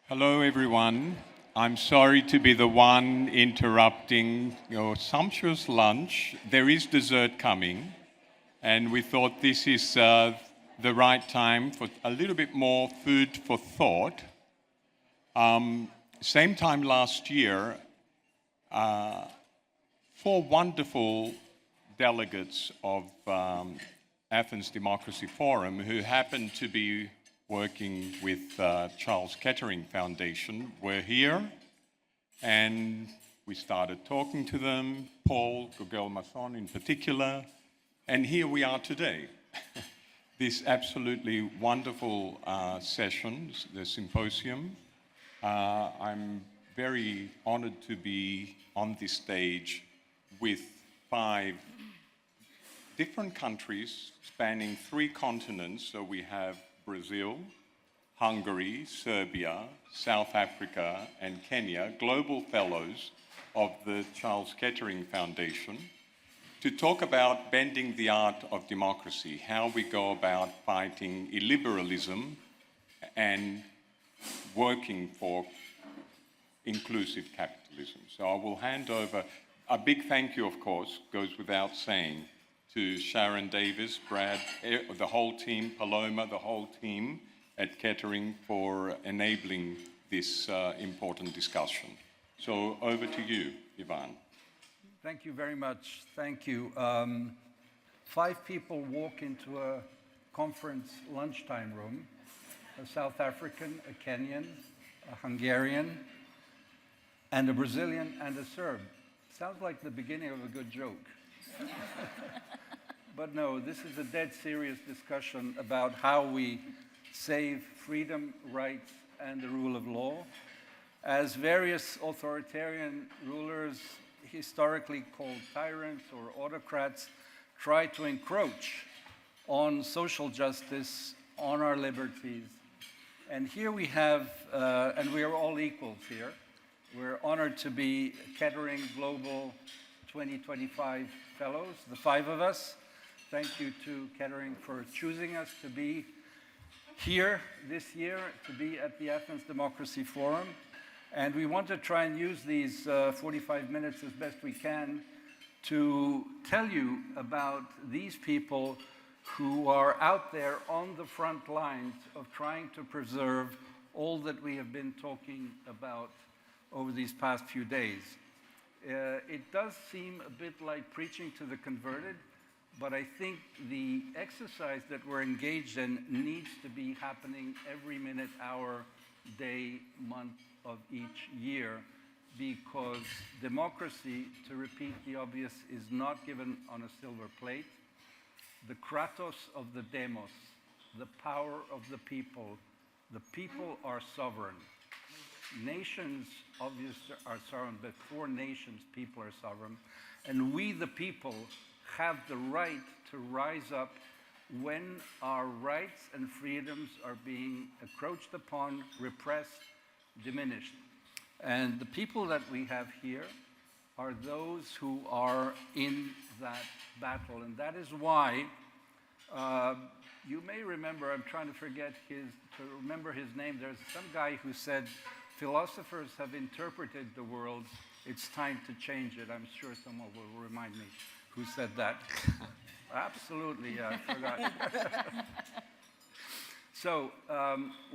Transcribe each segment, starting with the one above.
Hello, everyone. I'm sorry to be the one interrupting your sumptuous lunch. There is dessert coming, and we thought this is the right time for a little bit more food for thought. Same time last year, four wonderful delegates of Athens Democracy Forum who happened to be working with Kettering Foundation were here, and we started talking to them, Paul Gugel-Masson in particular, and here we are today. This absolutely wonderful session, the Symposium. I'm very honored to be on this stage with 5 different countries spanning 3 continents. So we have Brazil, Hungary, Serbia, South Africa, and Kenya, global fellows of the Charles Kettering Foundation, to talk about bending the art of democracy, how we go about fighting illiberalism and working for inclusive capitalism. So I will hand over. A big thank you, of course, goes without saying, to Sharon Davis, Brad, the whole team, Paloma, the whole team at Kettering for enabling this important discussion. So over to you, Ivan. Thank you very much. Thank you. 5 people walk into a conference lunchtime room, a South African, a Kenyan, a Hungarian, and a Brazilian and a Serb. Sounds like the beginning of a good joke. But no, this is a dead serious discussion about how we save freedom, rights, and the rule of law. As various authoritarian rulers, historically called tyrants or autocrats, try to encroach on social justice, on our liberties. And here we have, and we are all equals here. We're honored to be Kettering Global 2025 Fellows, the 5 of us. Thank you to Kettering for choosing us to be here this year, to be at the Athens Democracy Forum. And we want to try and use these 45 minutes as best we can to tell you about these people who are out there on the front lines of trying to preserve all that we have been talking about over these past few days. It does seem a bit like preaching to the converted, but I think the exercise that we're engaged in needs to be happening every minute, hour, day, month of each year, because democracy, to repeat the obvious, is not given on a silver plate. The kratos of the demos, the power of the people are sovereign. Nations obviously are sovereign, but for nations, people are sovereign. And we, the people, have the right to rise up when our rights and freedoms are being encroached upon, repressed, diminished. And the people that we have here are those who are in that battle. And that is why you may remember, I'm trying to remember his name. There's some guy who said, philosophers have interpreted the world, it's time to change it. I'm sure someone will remind me who said that. Absolutely, yeah, I forgot. So,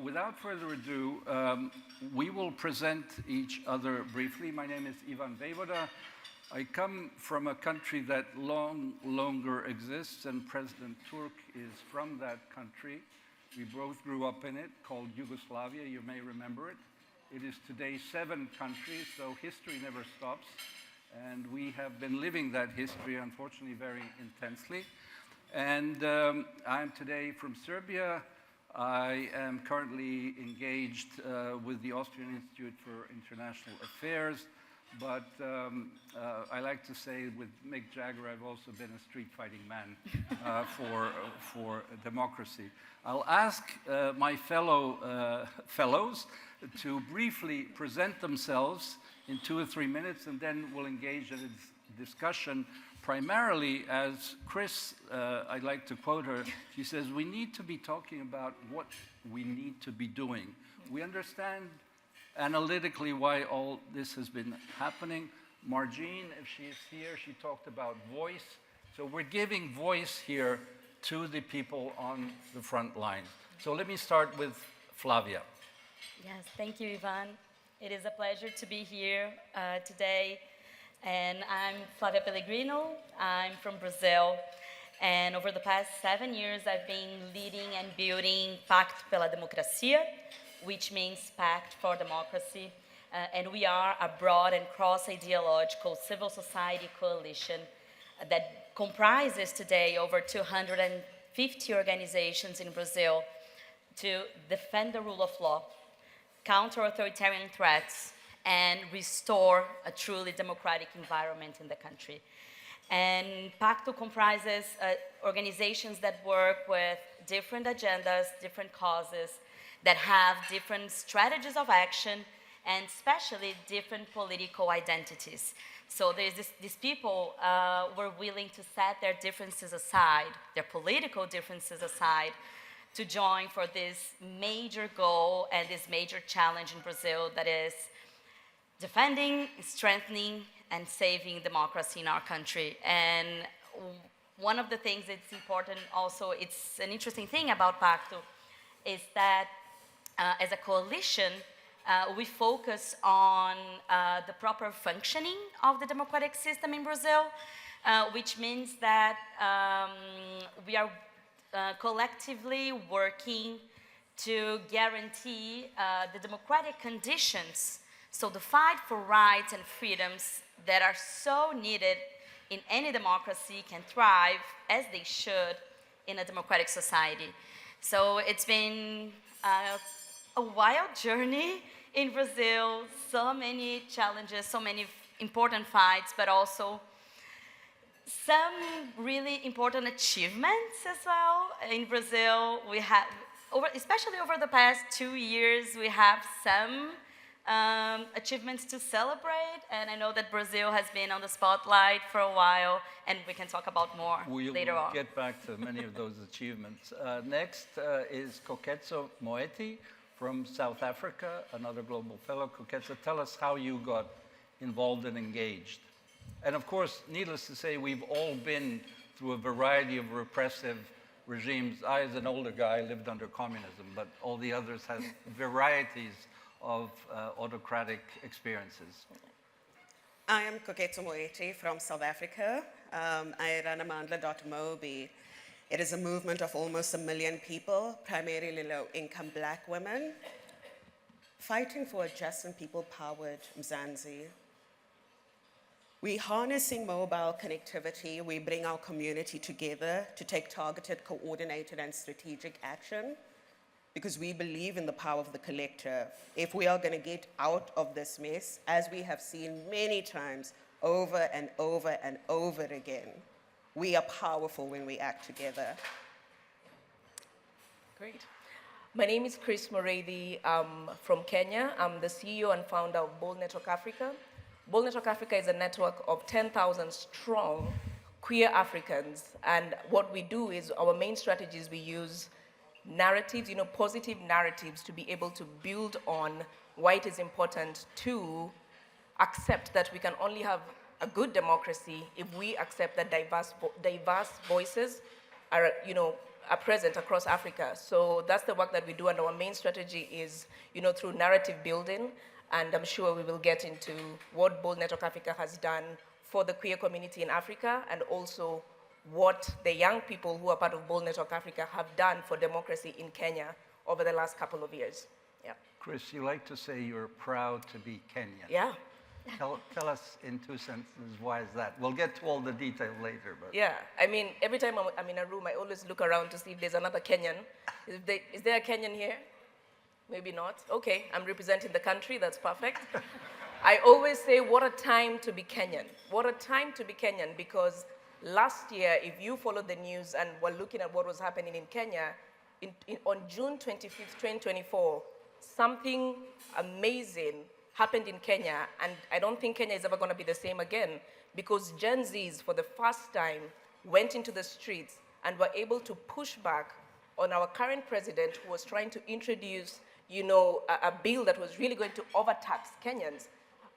without further ado, we will present each other briefly. My name is Ivan Vejvoda. I come from a country that longer exists, and President Turk is from that country. We both grew up in it, called Yugoslavia, you may remember it. It is today 7 countries, so history never stops. And we have been living that history, unfortunately, very intensely. And I'm today from Serbia. I am currently engaged with the Austrian Institute for International Affairs. But I like to say with Mick Jagger, I've also been a street fighting man for democracy. I'll ask my fellows to briefly present themselves in 2 or 3 minutes, and then we'll engage in a discussion primarily as Chris, I'd like to quote her, she says, we need to be talking about what we need to be doing. We understand analytically why all this has been happening. Margine, if she is here, she talked about voice. So we're giving voice here to the people on the front line. So let me start with Flavia. Yes, thank you, Ivan. It is a pleasure to be here today. And I'm Flavia Pellegrino. I'm from Brazil. And over the past 7 years, I've been leading and building Pacto pela Democracia, which means Pact for Democracy. And we are a broad and cross-ideological civil society coalition that comprises today over 250 organizations in Brazil to defend the rule of law, counter authoritarian threats, and restore a truly democratic environment in the country. And Pacto comprises organizations that work with different agendas, different causes, that have different strategies of action, and especially different political identities. So there's these people were willing to set their differences aside, their political differences aside, to join for this major goal and this major challenge in Brazil, that is defending, strengthening, and saving democracy in our country. And one of the things that's important also, it's an interesting thing about Pacto, is that as a coalition, we focus on the proper functioning of the democratic system in Brazil, which means that we are collectively working to guarantee the democratic conditions, so the fight for rights and freedoms that are so needed in any democracy can thrive as they should in a democratic society. So it's been a wild journey in Brazil, so many challenges, so many important fights, but also some really important achievements as well. In Brazil, we have, especially over the past 2 years, we have some achievements to celebrate, and I know that Brazil has been on the spotlight for a while, and we can talk about more later on. We'll get back to many of those achievements. Next is Koketso Moeti from South Africa, another global fellow. Koketso, tell us how you got involved and engaged. And of course, needless to say, we've all been through a variety of repressive regimes. I, as an older guy, lived under communism, but all the others have varieties of autocratic experiences. I am Koketso Moeti from South Africa. I run amandla.mobi. It is a movement of almost 1 million people, primarily low-income black women, fighting for a just and people-powered Mzansi. We're harnessing mobile connectivity. We bring our community together to take targeted, coordinated, and strategic action, because we believe in the power of the collective. If we are going to get out of this mess, as we have seen many times over and over and over again, we are powerful when we act together. Great. My name is Chris Muriithi. I'm from Kenya. I'm the CEO and founder of Bold Network Africa. Bold Network Africa is a network of 10,000 strong queer Africans. And what we do is, our main strategy is we use narratives, positive narratives, to be able to build on why it is important to accept that we can only have a good democracy if we accept that diverse voices are, are present across Africa. So that's the work that we do, and our main strategy is, through narrative building, and I'm sure we will get into what Bold Network Africa has done for the queer community in Africa, and also what the young people who are part of Bold Network Africa have done for democracy in Kenya over the last couple of years. Yeah. Chris, you like to say you're proud to be Kenyan. Yeah. Tell us in 2 sentences, why is that? We'll get to all the detail later. But yeah, I mean, every time I'm in a room, I always look around to see if there's another Kenyan. Is there a Kenyan here? Maybe not. Okay, I'm representing the country, that's perfect. I always say, what a time to be Kenyan. What a time to be Kenyan, because last year, if you followed the news and were looking at what was happening in Kenya, on June 25th, 2024, something amazing happened in Kenya, and I don't think Kenya is ever going to be the same again, because Gen Zs, for the first time, went into the streets and were able to push back on our current president, who was trying to introduce, a bill that was really going to overtax Kenyans.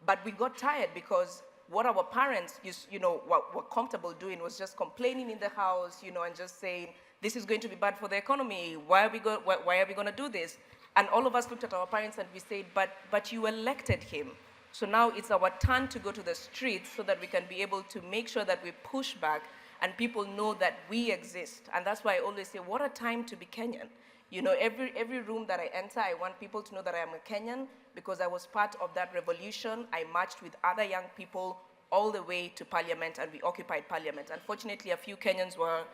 But we got tired because what our parents were comfortable doing was just complaining in the house, and just saying, this is going to be bad for the economy. Why are we going to do this? And all of us looked at our parents and we said, but you elected him. So now it's our turn to go to the streets so that we can be able to make sure that we push back and people know that we exist. And that's why I always say, what a time to be Kenyan. Every room that I enter, I want people to know that I am a Kenyan because I was part of that revolution. I marched with other young people all the way to parliament, and we occupied parliament. Unfortunately, a few Kenyans were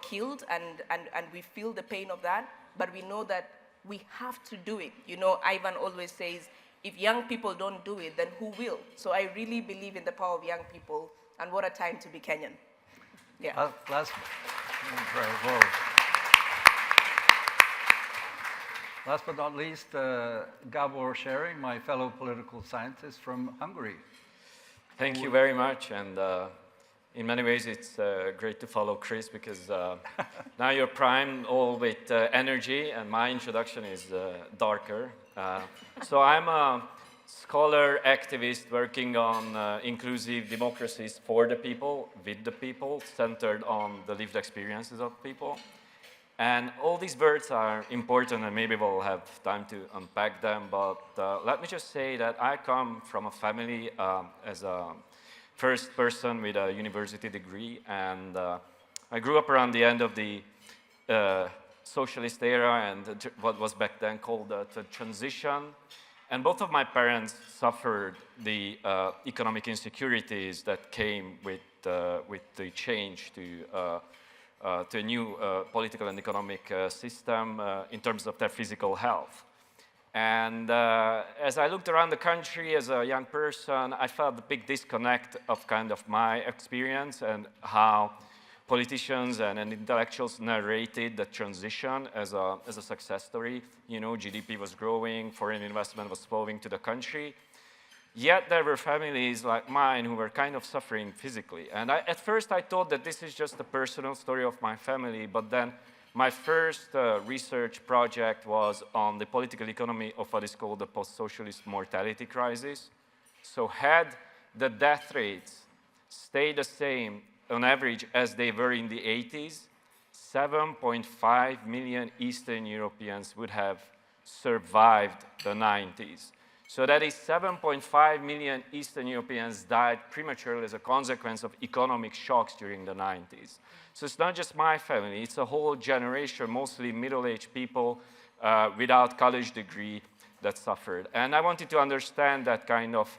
killed, and we feel the pain of that, but we know that we have to do it. Ivan always says, if young people don't do it, then who will? So I really believe in the power of young people, and what a time to be Kenyan. Yeah. Last but not least, Gabor Sherry, my fellow political scientist from Hungary. Thank you very much, and in many ways it's great to follow Chris because now you're primed all with energy, and my introduction is darker. So I'm a scholar, activist working on inclusive democracies for the people, with the people, centered on the lived experiences of people. And all these words are important, and maybe we'll have time to unpack them, but let me just say that I come from a family as a first person with a university degree, and I grew up around the end of the socialist era and what was back then called the transition. And both of my parents suffered the economic insecurities that came with the change to a new political and economic system in terms of their physical health. And as I looked around the country as a young person, I felt the big disconnect of kind of my experience and how politicians and intellectuals narrated the transition as a success story. GDP was growing, foreign investment was flowing to the country. Yet there were families like mine who were kind of suffering physically. And at first I thought that this is just a personal story of my family, but then my first research project was on the political economy of what is called the post-socialist mortality crisis. So had the death rates stayed the same on average as they were in the 80s, 7.5 million Eastern Europeans would have survived the 90s. So that is 7.5 million Eastern Europeans died prematurely as a consequence of economic shocks during the 90s. So it's not just my family, it's a whole generation, mostly middle-aged people without college degree that suffered. And I wanted to understand that kind of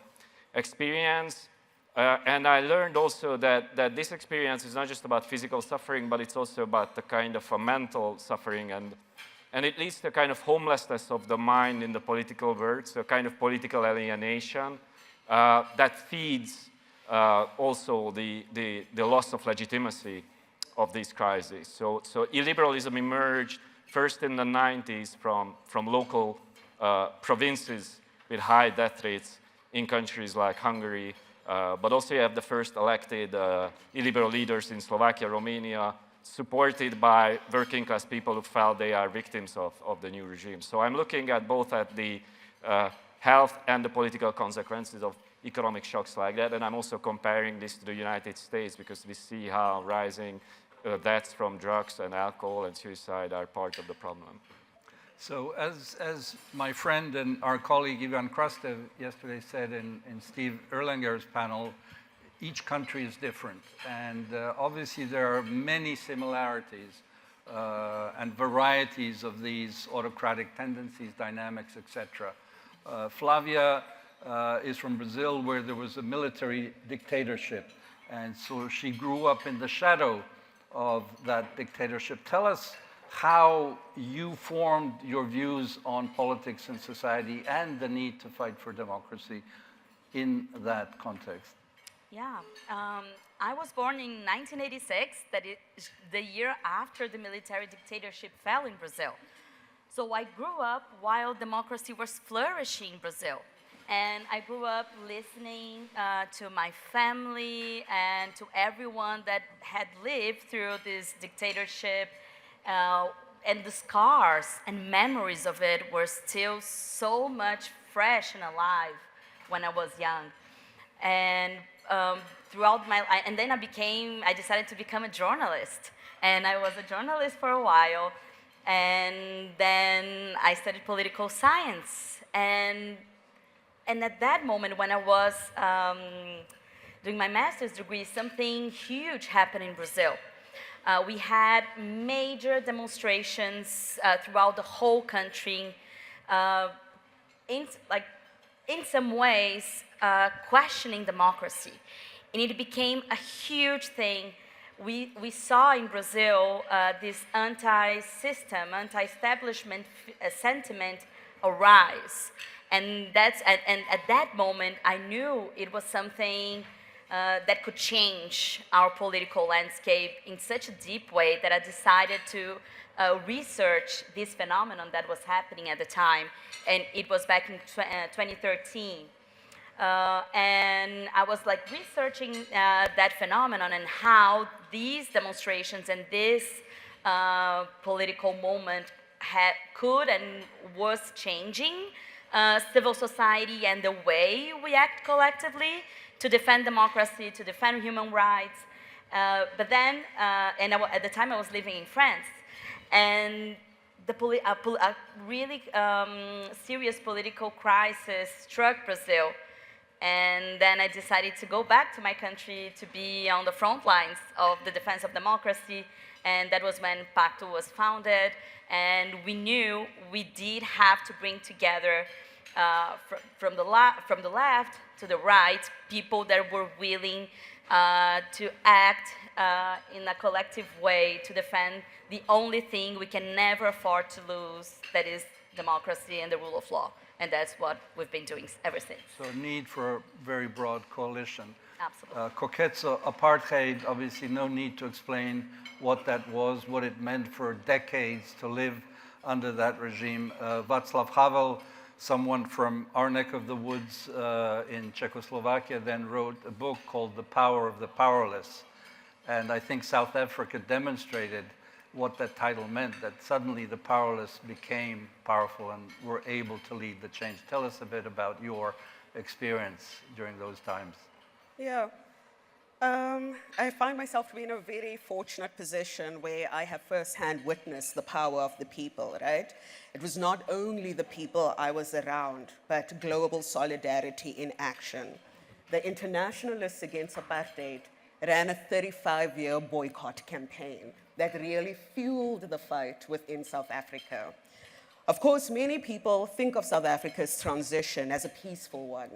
experience. And I learned also that this experience is not just about physical suffering, but it's also about the kind of a mental suffering and it leads to a kind of homelessness of the mind in the political world, so a kind of political alienation that feeds also the loss of legitimacy of these crises. So illiberalism emerged first in the 90s from local provinces with high death rates in countries like Hungary, but also you have the first elected illiberal leaders in Slovakia, Romania, supported by working class people who felt they are victims of the new regime. So I'm looking at both at the health and the political consequences of economic shocks like that, and I'm also comparing this to the United States because we see how rising deaths from drugs and alcohol and suicide are part of the problem. So as my friend and our colleague Ivan Krastev yesterday said in Steve Erlanger's panel, each country is different, and obviously there are many similarities and varieties of these autocratic tendencies, dynamics, etc. Flavia is from Brazil, where there was a military dictatorship, and so she grew up in the shadow of that dictatorship. Tell us how you formed your views on politics and society and the need to fight for democracy in that context. Yeah, I was born in 1986, that is the year after the military dictatorship fell in Brazil. So I grew up while democracy was flourishing in Brazil. And I grew up listening to my family and to everyone that had lived through this dictatorship and the scars and memories of it were still so much fresh and alive when I was young. And throughout my life, and then I decided to become a journalist. And I was a journalist for a while, and then I studied political science. And at that moment, when I was doing my master's degree, something huge happened in Brazil. We had major demonstrations throughout the whole country, in some ways, questioning democracy. And it became a huge thing. We saw in Brazil this anti-system, anti-establishment sentiment arise. And at that moment, I knew it was something that could change our political landscape in such a deep way that I decided to research this phenomenon that was happening at the time. And it was back in 2013. And I was researching that phenomenon and how these demonstrations and this political moment could and was changing civil society and the way we act collectively to defend democracy, to defend human rights. But then, at the time I was living in France, and a really serious political crisis struck Brazil. And then I decided to go back to my country to be on the front lines of the defense of democracy. And that was when Pacto was founded. And we knew we did have to bring together from the left to the right people that were willing to act in a collective way to defend the only thing we can never afford to lose, that is democracy and the rule of law. And that's what we've been doing ever since. So need for a very broad coalition. Absolutely. Koketso, apartheid, obviously no need to explain what that was, what it meant for decades to live under that regime. Václav Havel, someone from our neck of the woods in Czechoslovakia, then wrote a book called The Power of the Powerless. And I think South Africa demonstrated what that title meant, that suddenly the powerless became powerful and were able to lead the change. Tell us a bit about your experience during those times. Yeah. I find myself to be in a very fortunate position where I have firsthand witnessed the power of the people, right? It was not only the people I was around, but global solidarity in action. The Internationalists Against Apartheid ran a 35-year boycott campaign that really fueled the fight within South Africa. Of course, many people think of South Africa's transition as a peaceful one.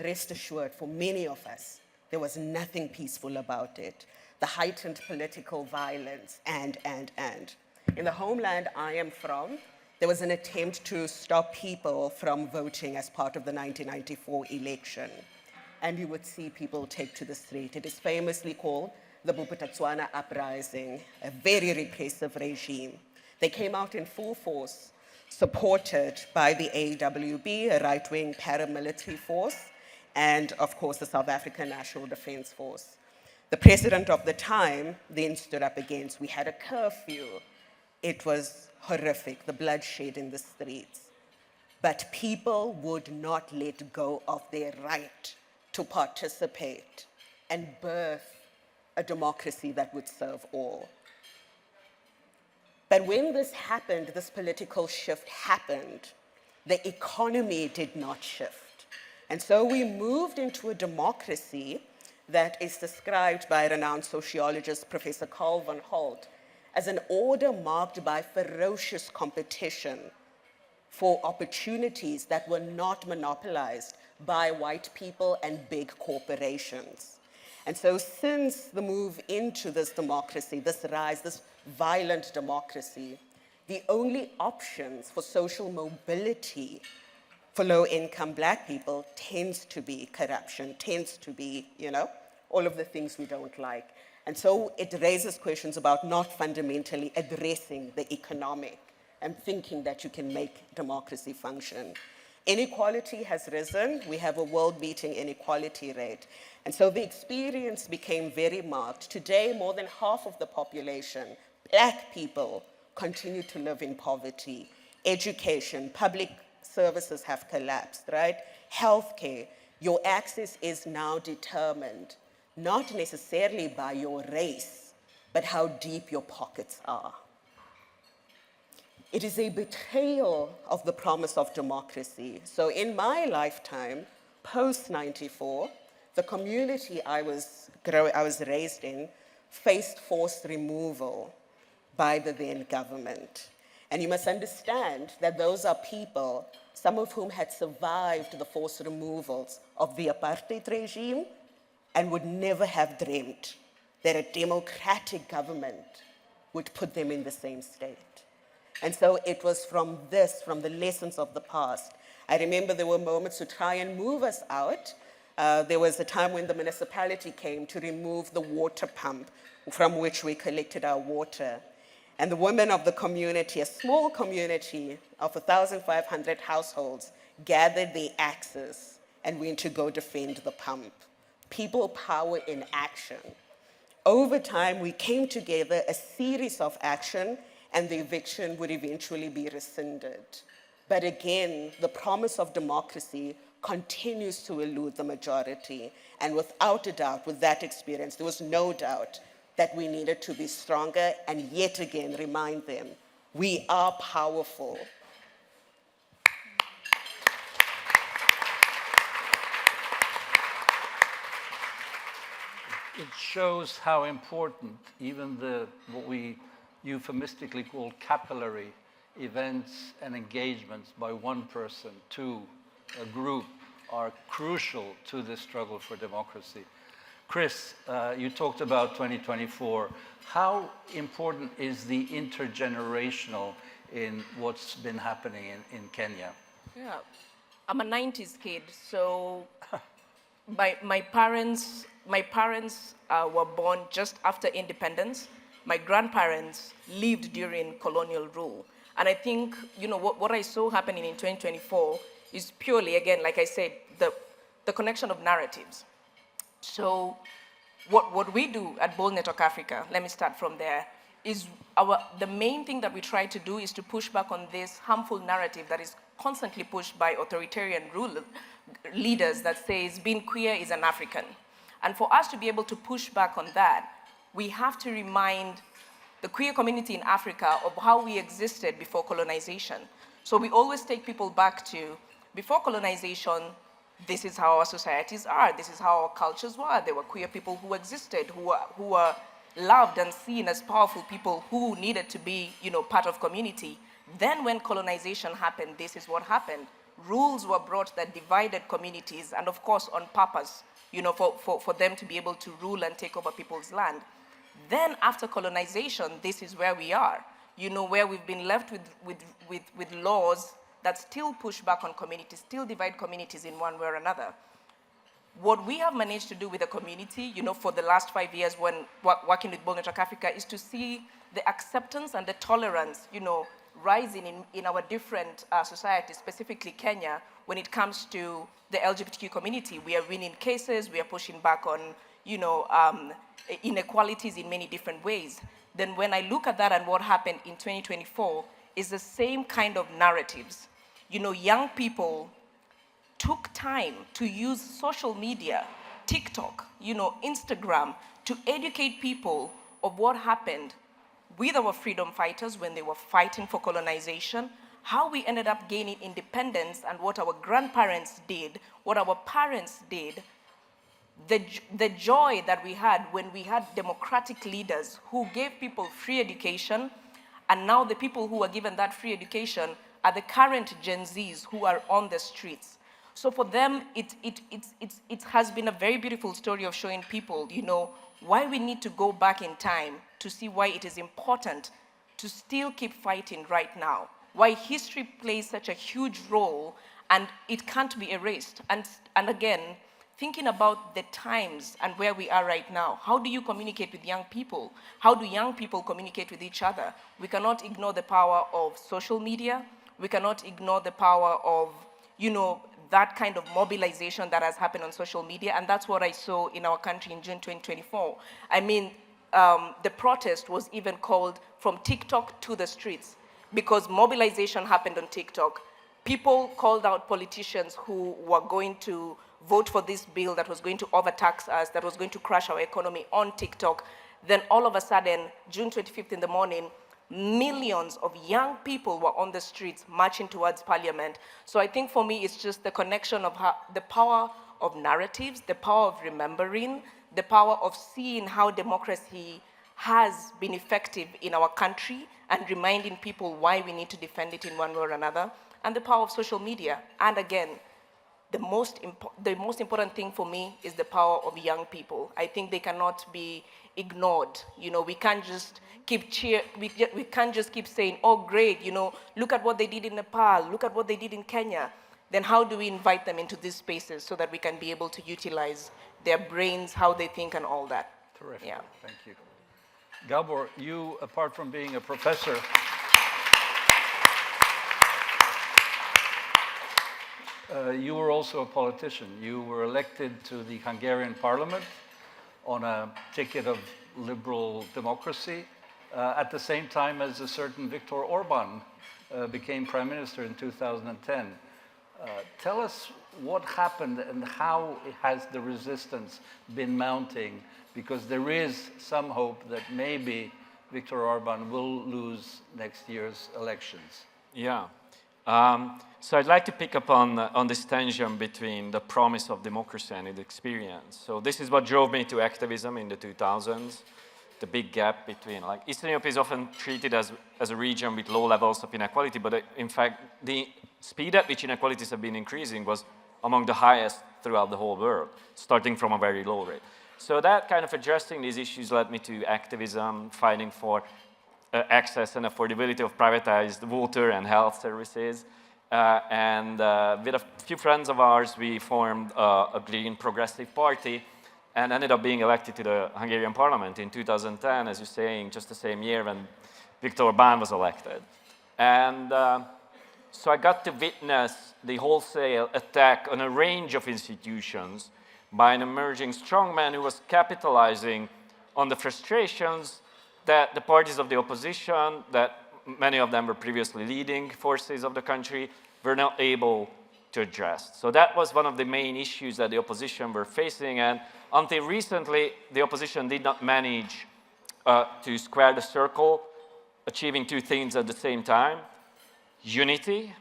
Rest assured, for many of us, there was nothing peaceful about it. The heightened political violence and. In the homeland I am from, there was an attempt to stop people from voting as part of the 1994 election. And you would see people take to the street. It is famously called the Bophuthatswana Uprising, a very repressive regime. They came out in full force, supported by the AWB, a right-wing paramilitary force, and of course the South African National Defense Force. The president of the time then stood up against. We had a curfew. It was horrific, the bloodshed in the streets. But people would not let go of their right to participate and birth a democracy that would serve all. But when this happened, this political shift happened, the economy did not shift. And so we moved into a democracy that is described by renowned sociologist Professor Carl van Holt as an order marked by ferocious competition for opportunities that were not monopolized by white people and big corporations. And so since the move into this democracy, this rise, this violent democracy, the only options for social mobility for low-income Black people tends to be corruption, tends to be, all of the things we don't like. And so it raises questions about not fundamentally addressing the economic and thinking that you can make democracy function. Inequality has risen. We have a world-beating inequality rate. And so the experience became very marked. Today, more than half of the population, Black people, continue to live in poverty. Education, public services have collapsed, right? Healthcare, your access is now determined, not necessarily by your race, but how deep your pockets are. It is a betrayal of the promise of democracy. So in my lifetime, post-94, the community I was raised in faced forced removal by the then government. And you must understand that those are people, some of whom had survived the forced removals of the apartheid regime and would never have dreamt that a democratic government would put them in the same state. And so it was from the lessons of the past. I remember there were moments to try and move us out. There was a time when the municipality came to remove the water pump from which we collected our water. And the women of the community, a small community of 1,500 households, gathered their axes and went to go defend the pump. People power in action. Over time, we came together, a series of action, and the eviction would eventually be rescinded. But again, the promise of democracy continues to elude the majority. And without a doubt, with that experience, there was no doubt that we needed to be stronger and yet again remind them, we are powerful. It shows how important even what we euphemistically call capillary events and engagements by one person to a group are crucial to the struggle for democracy. Chris, you talked about 2024. How important is the intergenerational in what's been happening in Kenya? Yeah, I'm a 90s kid, so my parents were born just after independence. My grandparents lived during colonial rule. And I think, what I saw happening in 2024 is purely, again, like I said, the connection of narratives. So what we do at Bold Network Africa, let me start from there, is the main thing that we try to do is to push back on this harmful narrative that is constantly pushed by authoritarian leaders that says being queer is an African. And for us to be able to push back on that, we have to remind the queer community in Africa of how we existed before colonization. So we always take people back to, before colonization, this is how our societies are, this is how our cultures were. There were queer people who existed, who were loved and seen as powerful people who needed to be, part of community. Then when colonization happened, this is what happened. Rules were brought that divided communities, and of course on purpose, for them to be able to rule and take over people's land. Then after colonization, this is where we are, where we've been left with laws that still push back on communities, still divide communities in one way or another. What we have managed to do with the community, for the last 5 years when working with Bold Network Africa, is to see the acceptance and the tolerance, rising in our different societies, specifically Kenya, when it comes to the LGBTQ community. We are winning cases, we are pushing back on, inequalities in many different ways. Then when I look at that and what happened in 2024 is the same kind of narratives. Young people took time to use social media, TikTok, Instagram, to educate people of what happened with our freedom fighters when they were fighting for colonization, how we ended up gaining independence and what our grandparents did, what our parents did, the joy that we had when we had democratic leaders who gave people free education, and now the people who are given that free education are the current Gen Zs who are on the streets. So for them, it has been a very beautiful story of showing people, why we need to go back in time to see why it is important to still keep fighting right now, why history plays such a huge role and it can't be erased. And again, thinking about the times and where we are right now, how do you communicate with young people? How do young people communicate with each other? We cannot ignore the power of social media. We cannot ignore the power of, that kind of mobilization that has happened on social media, and that's what I saw in our country in June 2024. I mean, the protest was even called from TikTok to the streets, because mobilization happened on TikTok. People called out politicians who were going to vote for this bill that was going to overtax us, that was going to crash our economy on TikTok. Then all of a sudden, June 25th in the morning, millions of young people were on the streets marching towards parliament. So I think for me, it's just the connection of how, the power of narratives, the power of remembering, the power of seeing how democracy has been effective in our country and reminding people why we need to defend it in one way or another, and the power of social media. And again, the most important thing for me is the power of young people. I think they cannot be ignored. You know, we can't just keep we can't just keep saying, oh great, you know, look at what they did in Nepal, look at what they did in Kenya. Then how do we invite them into these spaces so that we can be able to utilize their brains, how they think, and all that? Terrific. Yeah. Thank you. Gabor, you, apart from being a professor, you were also a politician. You were elected to the Hungarian parliament on a ticket of liberal democracy at the same time as a certain Viktor Orban became prime minister in 2010. Tell us what happened and how has the resistance been mounting, because there is some hope that maybe Viktor Orban will lose next year's elections. Yeah. So I'd like to pick up on this tension between the promise of democracy and its experience. So this is what drove me to activism in the 2000s, the big gap between, like, Eastern Europe is often treated as a region with low levels of inequality, but in fact, the speed at which inequalities have been increasing was among the highest throughout the whole world, starting from a very low rate. So that kind of addressing these issues led me to activism, fighting for access and affordability of privatized water and health services. And with a few friends of ours, we formed a green progressive party and ended up being elected to the Hungarian parliament in 2010, as you're saying, just the same year when Viktor Orbán was elected. And so I got to witness the wholesale attack on a range of institutions by an emerging strongman who was capitalizing on the frustrations that the parties of the opposition, that many of them were previously leading forces of the country, were not able to address. So that was one of the main issues that the opposition were facing, and until recently, the opposition did not manage to square the circle, achieving two things at the same time: unity,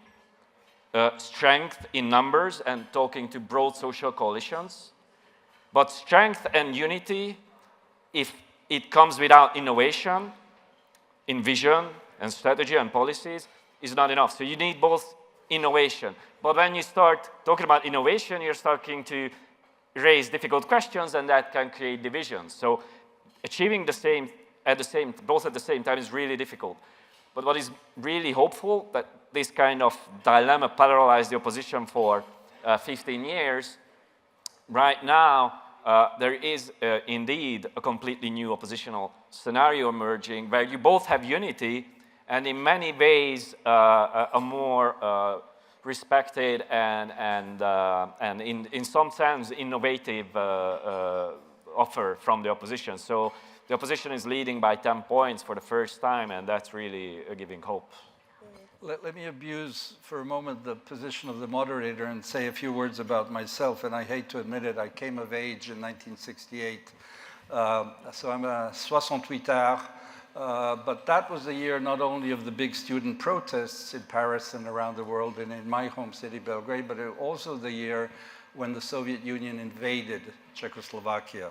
strength in numbers and talking to broad social coalitions. But strength and unity, if it comes without innovation in vision and strategy and policies, is not enough. So you need both innovation. But when you start talking about innovation, you're starting to raise difficult questions, and that can create divisions. So achieving the same both at the same time is really difficult. But what is really hopeful, that this kind of dilemma paralyzed the opposition for 15 years. Right now, there is indeed a completely new oppositional scenario emerging where you both have unity and in many ways a more respected and in some sense innovative offer from the opposition. So the opposition is leading by 10 points for the first time, and that's really giving hope. Let me abuse for a moment the position of the moderator and say a few words about myself. And I hate to admit it, I came of age in 1968. So I'm a 68ard. But that was the year not only of the big student protests in Paris and around the world and in my home city, Belgrade, but also the year when the Soviet Union invaded Czechoslovakia.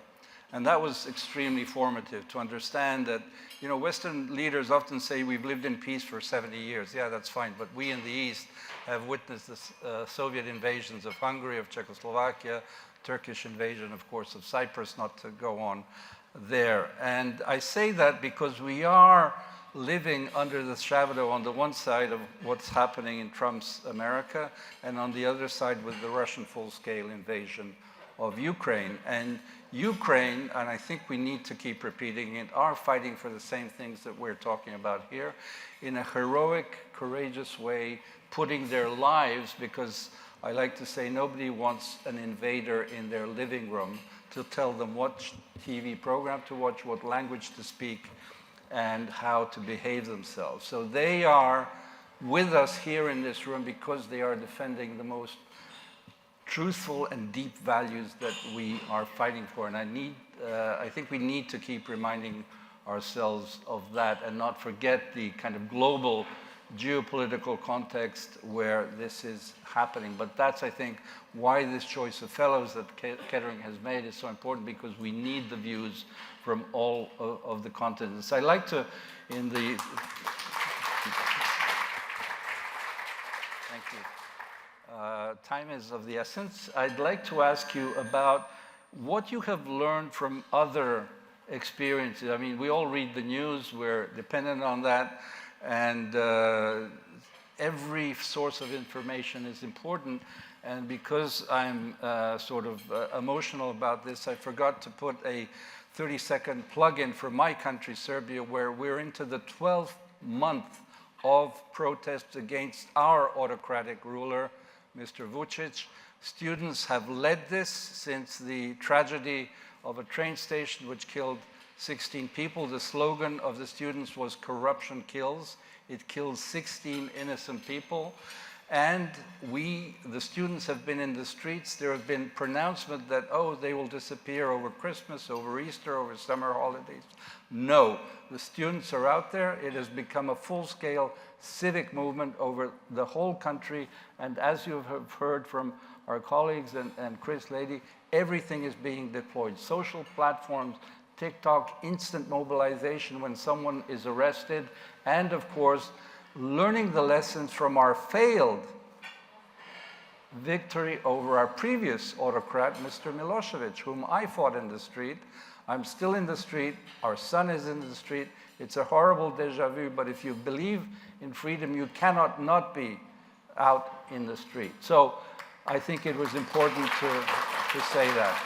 And that was extremely formative to understand that, you know, Western leaders often say we've lived in peace for 70 years. Yeah, that's fine. But we in the East have witnessed the Soviet invasions of Hungary, of Czechoslovakia, Turkish invasion, of course, of Cyprus, not to go on there. And I say that because we are living under the shadow on the one side of what's happening in Trump's America, and on the other side with the Russian full-scale invasion of Ukraine. And Ukraine, and I think we need to keep repeating it, are fighting for the same things that we're talking about here in a heroic, courageous way, putting their lives, because I like to say nobody wants an invader in their living room to tell them what TV program to watch, what language to speak, and how to behave themselves. So they are with us here in this room because they are defending the most truthful and deep values that we are fighting for. And I think we need to keep reminding ourselves of that and not forget the kind of global geopolitical context where this is happening. But that's, I think, why this choice of fellows that Kettering has made is so important, because we need the views from all of the continents. I'd like to, in the... Thank you. Time is of the essence. I'd like to ask you about what you have learned from other experiences. I mean, we all read the news, we're dependent on that, and every source of information is important. And because I'm sort of emotional about this, I forgot to put a 30-second plug-in for my country, Serbia, where we're into the 12th month of protests against our autocratic ruler, Mr. Vučić. Students have led this since the tragedy of a train station which killed 16 people. The slogan of the students was "Corruption kills." It killed 16 innocent people. And the students have been in the streets. There have been pronouncements that, oh, they will disappear over Christmas, over Easter, over summer holidays. No, the students are out there. It has become a full-scale civic movement over the whole country. And as you have heard from our colleagues and Chris Lady, everything is being deployed. Social platforms, TikTok, instant mobilization when someone is arrested, and of course, learning the lessons from our failed victory over our previous autocrat, Mr. Milosevic, whom I fought in the street. I'm still in the street. Our son is in the street. It's a horrible deja vu, but if you believe in freedom, you cannot not be out in the street. So I think it was important to say that.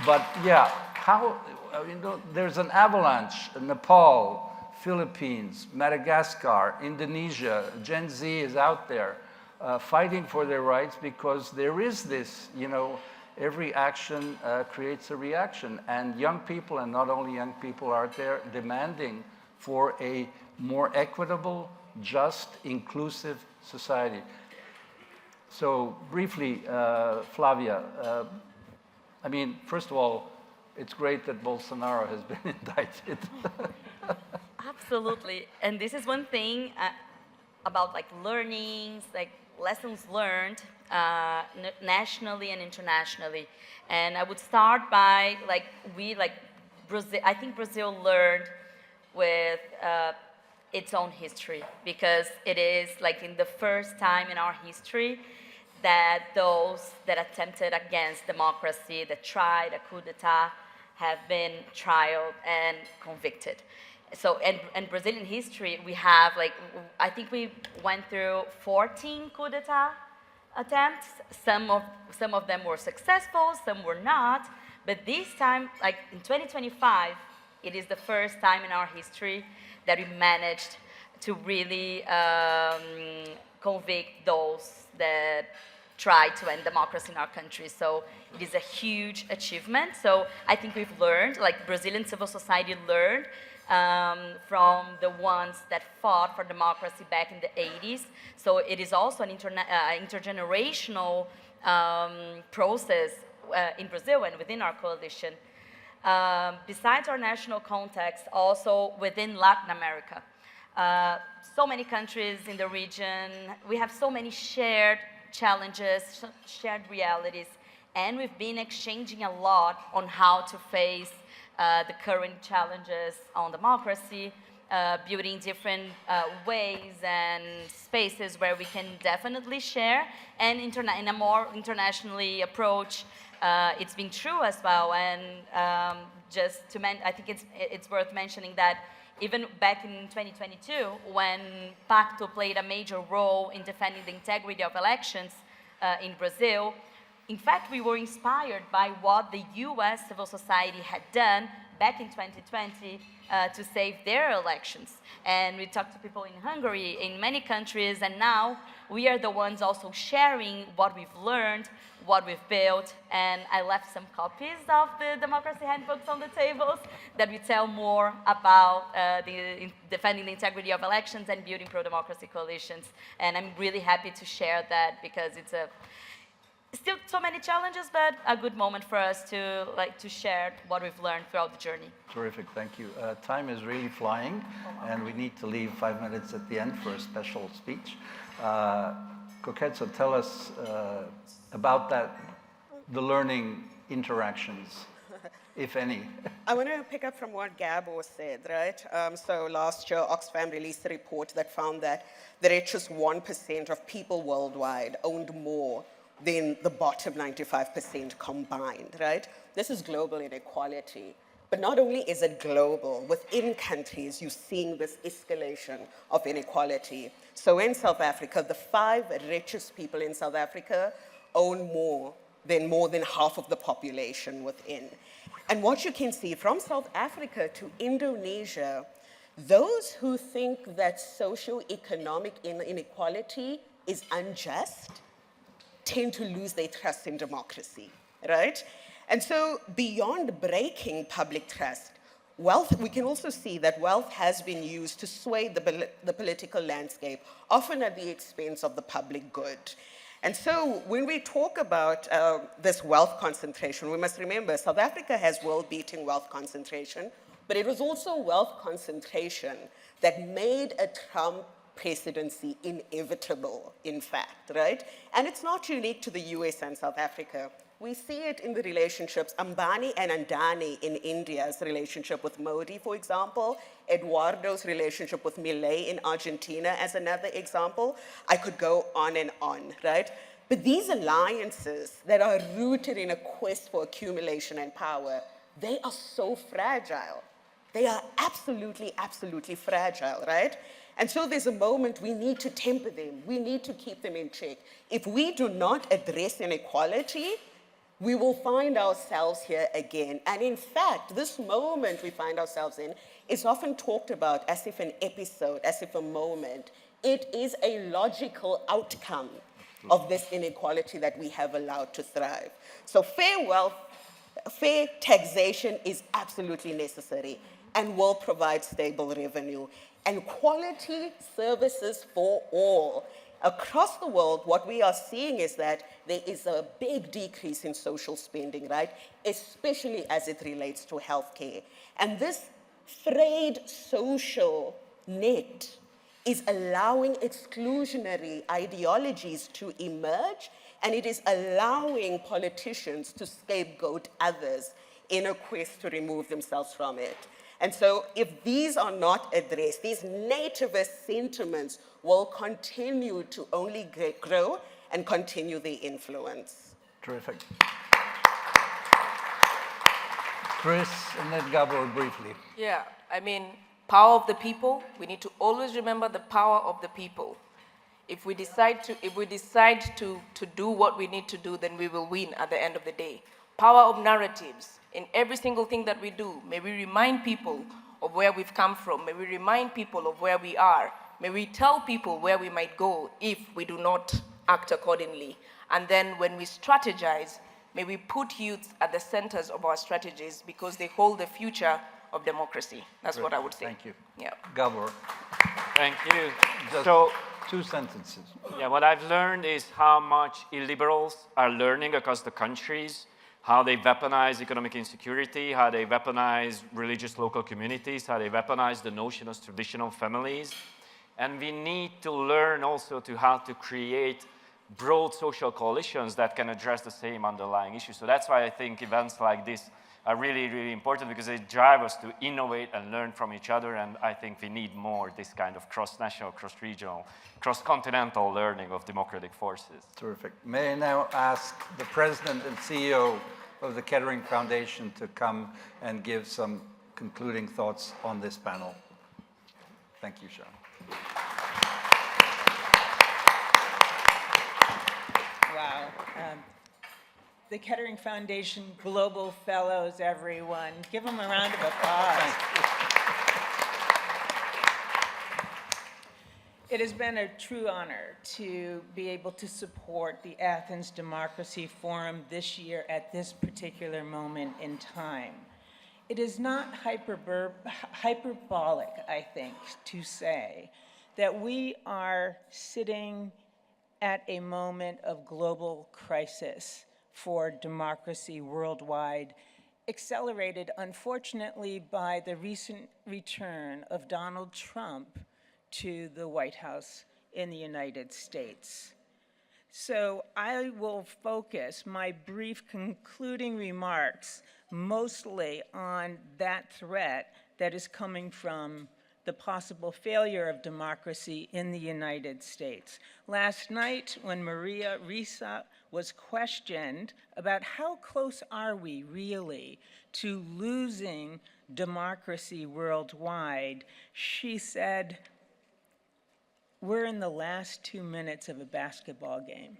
But yeah, there's an avalanche in Nepal, Philippines, Madagascar, Indonesia. Gen Z is out there fighting for their rights because there is this, every action creates a reaction. And young people, and not only young people, are there demanding for a more equitable, just, inclusive society. So briefly, Flavia, I mean, first of all, it's great that Bolsonaro has been indicted. Absolutely. And this is one thing about learnings, lessons learned nationally and internationally. And I would start by Brazil. I think Brazil learned with its own history, because it is in the first time in our history that those that attempted against democracy, that tried a coup d'etat, have been tried and convicted. So, in Brazilian history, we have, I think we went through 14 coup d'etat attempts. Some of them were successful, some were not. But this time, in 2025, it is the first time in our history that we managed to really convict those that tried to end democracy in our country. So it is a huge achievement. So I think we've learned, Brazilian civil society learned from the ones that fought for democracy back in the 80s. So it is also an intergenerational process in Brazil and within our coalition. Besides our national context, also within Latin America. So many countries in the region, we have so many shared challenges, shared realities, and we've been exchanging a lot on how to face the current challenges on democracy, building different ways and spaces where we can definitely share, and in a more internationally approach. It's been true as well, and I think it's worth mentioning that even back in 2022, when Pacto played a major role in defending the integrity of elections in Brazil, in fact, we were inspired by what the US civil society had done back in 2020 to save their elections. And we talked to people in Hungary, in many countries, and now we are the ones also sharing what we've learned, what we've built, and I left some copies of the democracy handbooks on the tables that we tell more about defending the integrity of elections and building pro-democracy coalitions. And I'm really happy to share that because it's still so many challenges, but a good moment for us to share what we've learned throughout the journey. Terrific, thank you. Time is really flying, and we need to leave 5 minutes at the end for a special speech. Koketso, tell us about the learning interactions, if any. I want to pick up from what Gabor said, right? So last year, Oxfam released a report that found that the richest 1% of people worldwide owned more than the bottom 95% combined, right? This is global inequality. But not only is it global, within countries, you're seeing this escalation of inequality. So in South Africa, the 5 richest people in South Africa own more than half of the population within. And what you can see from South Africa to Indonesia, those who think that socioeconomic inequality is unjust tend to lose their trust in democracy, right? And so beyond breaking public trust, wealth, we can also see that wealth has been used to sway the political landscape, often at the expense of the public good. And so when we talk about this wealth concentration, we must remember South Africa has world-beating wealth concentration, but it was also wealth concentration that made a Trump presidency inevitable, in fact, right? And it's not unique to the US and South Africa. We see it in the relationships, Ambani and Andani in India's relationship with Modi, for example, Eduardo's relationship with Milei in Argentina as another example. I could go on, right? But these alliances that are rooted in a quest for accumulation and power, they are so fragile. They are absolutely, absolutely fragile, right? And so there's a moment we need to temper them. We need to keep them in check. If we do not address inequality, we will find ourselves here again. And in fact, this moment we find ourselves in is often talked about as if an episode, as if a moment. It is a logical outcome of this inequality that we have allowed to thrive. So fair taxation is absolutely necessary and will provide stable revenue. And quality services for all. Across the world, what we are seeing is that there is a big decrease in social spending, right? Especially as it relates to healthcare. And this frayed social net is allowing exclusionary ideologies to emerge, and it is allowing politicians to scapegoat others in a quest to remove themselves from it. And so if these are not addressed, these nativist sentiments will continue to only grow and continue their influence. Terrific. Chris and then Gabor briefly. Yeah, I mean, power of the people. We need to always remember the power of the people. If we decide to do what we need to do, then we will win at the end of the day. Power of narratives. In every single thing that we do, may we remind people of where we've come from. May we remind people of where we are. May we tell people where we might go if we do not act accordingly. And then when we strategize, may we put youth at the centers of our strategies because they hold the future of democracy. That's what I would say. Thank you. Yeah. Gabor. Thank you. Just So, 2 sentences. yeah, what I've learned is how much illiberals are learning across the countries, how they weaponize economic insecurity, how they weaponize religious local communities, how they weaponize the notion of traditional families. And we need to learn also how to create broad social coalitions that can address the same underlying issues. So that's why I think events like this are really, really important because they drive us to innovate and learn from each other. And I think we need more this kind of cross-national, cross-regional, cross-continental learning of democratic forces. Terrific. May I now ask the president and CEO of the Kettering Foundation to come and give some concluding thoughts on this panel. Thank you, Sean. Wow. the Kettering Foundation Global Fellows, everyone. Give them a round of applause. It has been a true honor to be able to support the Athens Democracy Forum this year at this particular moment in time. It is not hyperbolic, I think, to say that we are sitting at a moment of global crisis for democracy worldwide, accelerated, unfortunately, by the recent return of Donald Trump to the White House in the United States. So I will focus my brief concluding remarks mostly on that threat that is coming from the possible failure of democracy in the United States. Last night, when Muriithi was questioned about how close are we really to losing democracy worldwide, she said, "We're in the last 2 minutes of a basketball game."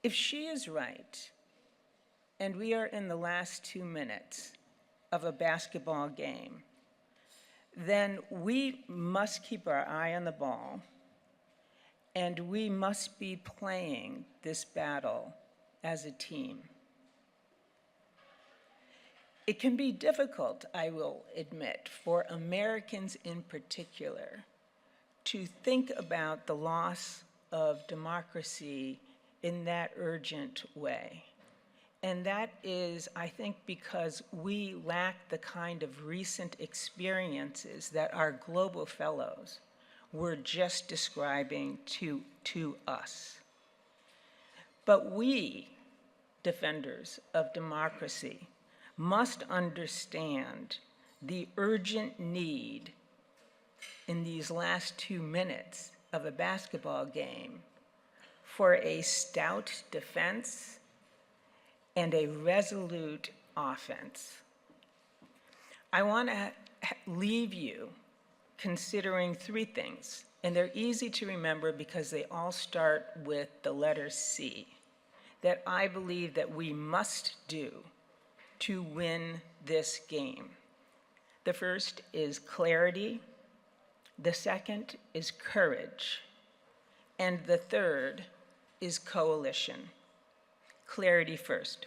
If she is right, and we are in the last 2 minutes of a basketball game, then we must keep our eye on the ball, and we must be playing this battle as a team. It can be difficult, I will admit, for Americans in particular to think about the loss of democracy in that urgent way. And that is, I think, because we lack the kind of recent experiences that our global fellows were just describing to us. But we, defenders of democracy, must understand the urgent need in these last 2 minutes of a basketball game for a stout defense and a resolute offense. I want to leave you considering 3 things, and they're easy to remember because they all start with the letter C, that I believe that we must do to win this game. The first is clarity, the second is courage, and the third is coalition. Clarity first.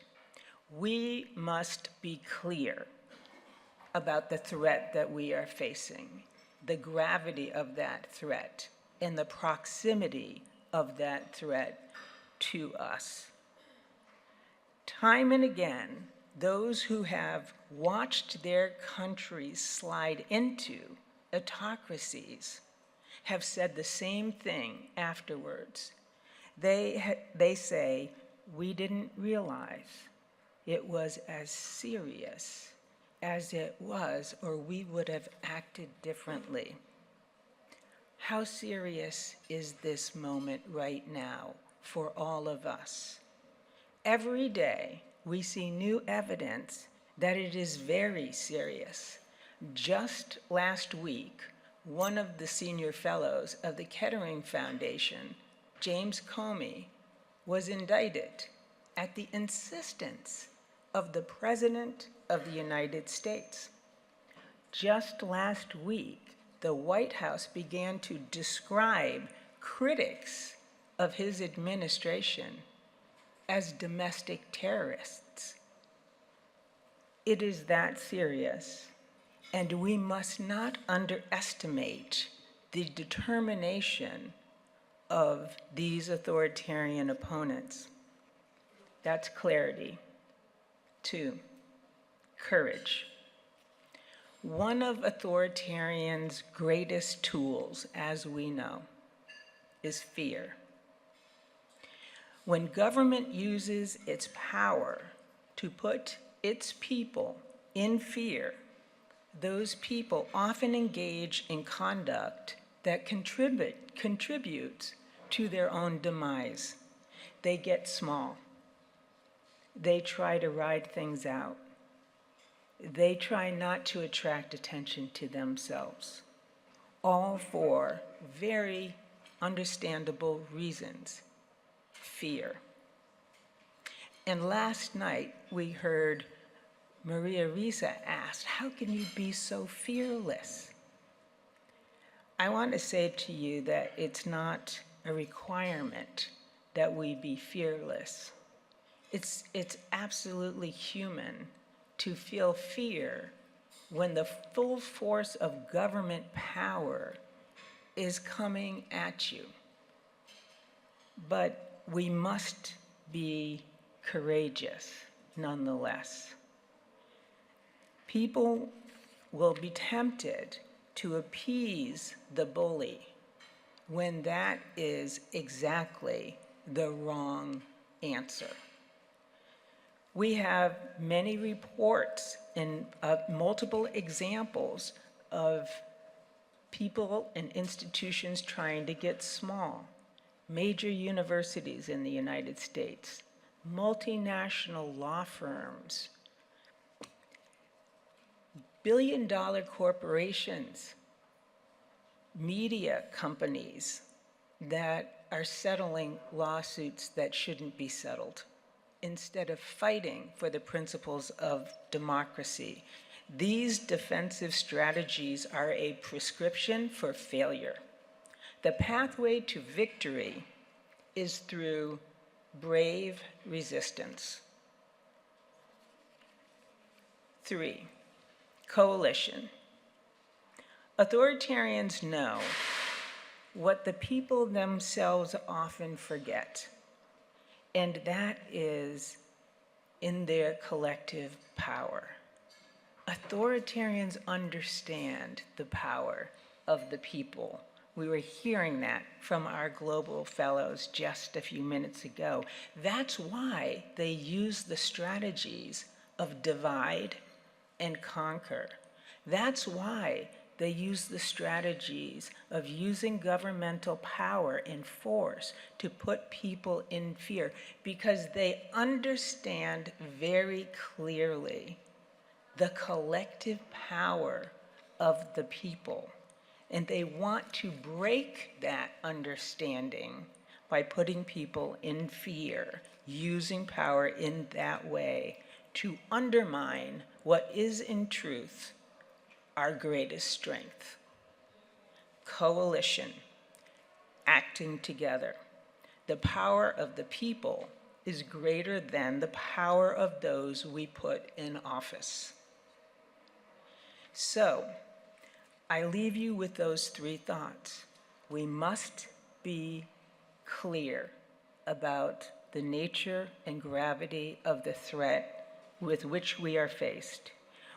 We must be clear about the threat that we are facing, the gravity of that threat, and the proximity of that threat to us. Time and again, those who have watched their countries slide into autocracies have said the same thing afterwards. They say, "We didn't realize it was as serious as it was, or we would have acted differently." How serious is this moment right now for all of us? Every day, we see new evidence that it is very serious. Just last week, one of the senior fellows of the Kettering Foundation, James Comey, was indicted at the insistence of the President of the United States. Just last week, the White House began to describe critics of his administration as domestic terrorists. It is that serious, and we must not underestimate the determination of these authoritarian opponents. That's clarity. 2, courage. One of authoritarians' greatest tools, as we know, is fear. When government uses its power to put its people in fear, those people often engage in conduct that contributes to their own demise. They get small. They try to ride things out. They try not to attract attention to themselves, all for very understandable reasons. Fear. And last night, we heard Muriithi asked, how can you be so fearless? I want to say to you that it's not a requirement that we be fearless. It's absolutely human to feel fear when the full force of government power is coming at you. But we must be courageous nonetheless. People will be tempted to appease the bully when that is exactly the wrong answer. We have many reports and multiple examples of people and institutions trying to get small. Major universities in the United States, multinational law firms, billion-dollar corporations, media companies that are settling lawsuits that shouldn't be settled instead of fighting for the principles of democracy. These defensive strategies are a prescription for failure. The pathway to victory is through brave resistance. 3, coalition. Authoritarians know what the people themselves often forget, and that is in their collective power. Authoritarians understand the power of the people. We were hearing that from our global fellows just a few minutes ago. That's why they use the strategies of divide and conquer. That's why they use the strategies of using governmental power and force to put people in fear, because they understand very clearly the collective power of the people. And they want to break that understanding by putting people in fear, using power in that way to undermine what is in truth our greatest strength. Coalition, acting together. The power of the people is greater than the power of those we put in office. So, I leave you with those 3 thoughts. We must be clear about the nature and gravity of the threat with which we are faced.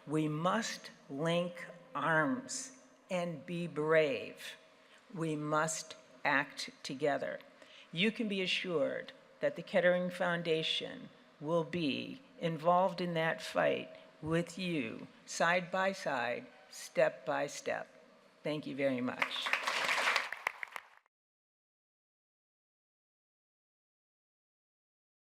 We must link arms and be brave. We must act together. You can be assured that the Kettering Foundation will be involved in that fight with you, side by side, step by step. Thank you very much.